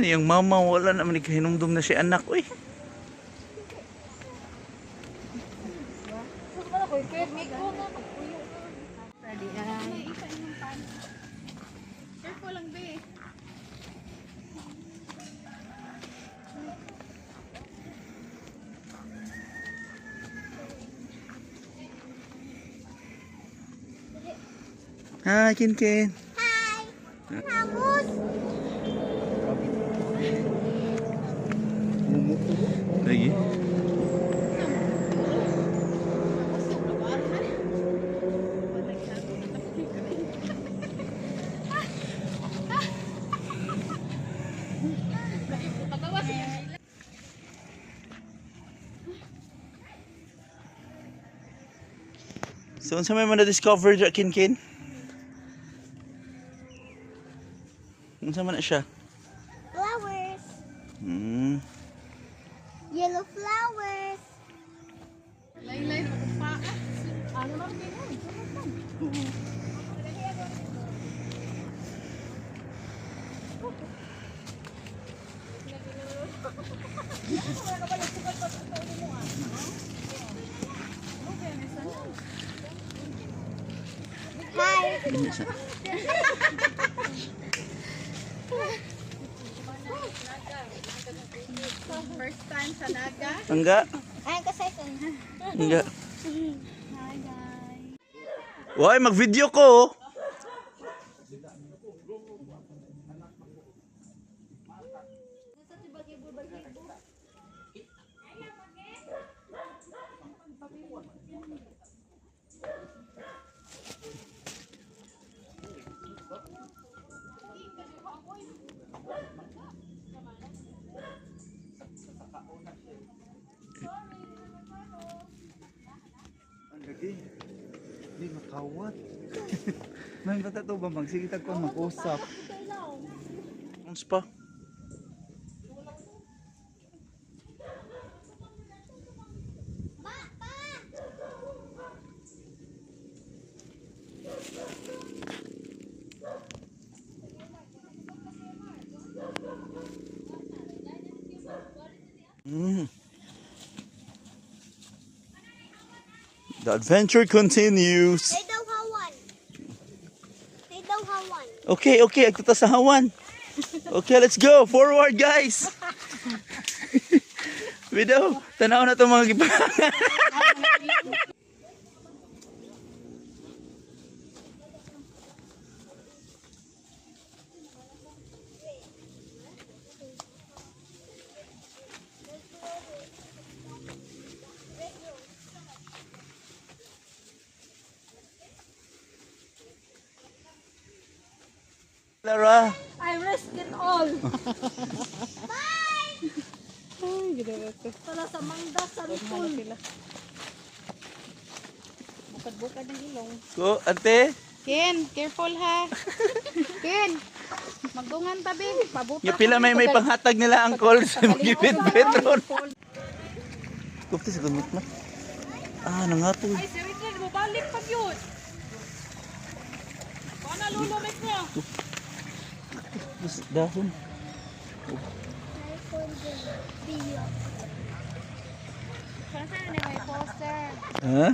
Yung mama wala naman ikahinumdum na si anak. Uy. Careful lang, be. Hi, Kinkin. Hi! Tapos, Lagi. So, unsa may man na-discover dyan, Kinkin? Unsa man na siya? flowers. Yellow flowers. Laylay, magpa. Ano lang din yun? Hi! First time sa Naga. Angga? Ay, kasi ito. Angga. Hi, guys. Hoy, mag-video ko. Lagi. Di makawat. Man bata to ba sige tag ko mag-usap. Uns pa. The adventure continues. They daw hawan. They daw hawan. Okay, okay. Agto ta sa hawan. Okay, let's go. Forward, guys. Video, tanaw na itong mga gibangan. Lara. I risk it all. Ay, ginawa ko. Tala sa mangga, sa ripol. Bukad-bukad ng ilong. Ko, ate. Ken, careful ha. Ken, magdungan tabi. Pabuta. Yung pila may panghatag nila ang call sa magibit petron. Kupti sa gumit na. Ah, nangatol. Ay, si Richard, bubalik pag yun. Paano lulumit niya? Dahon. Saan na may poster? Ha?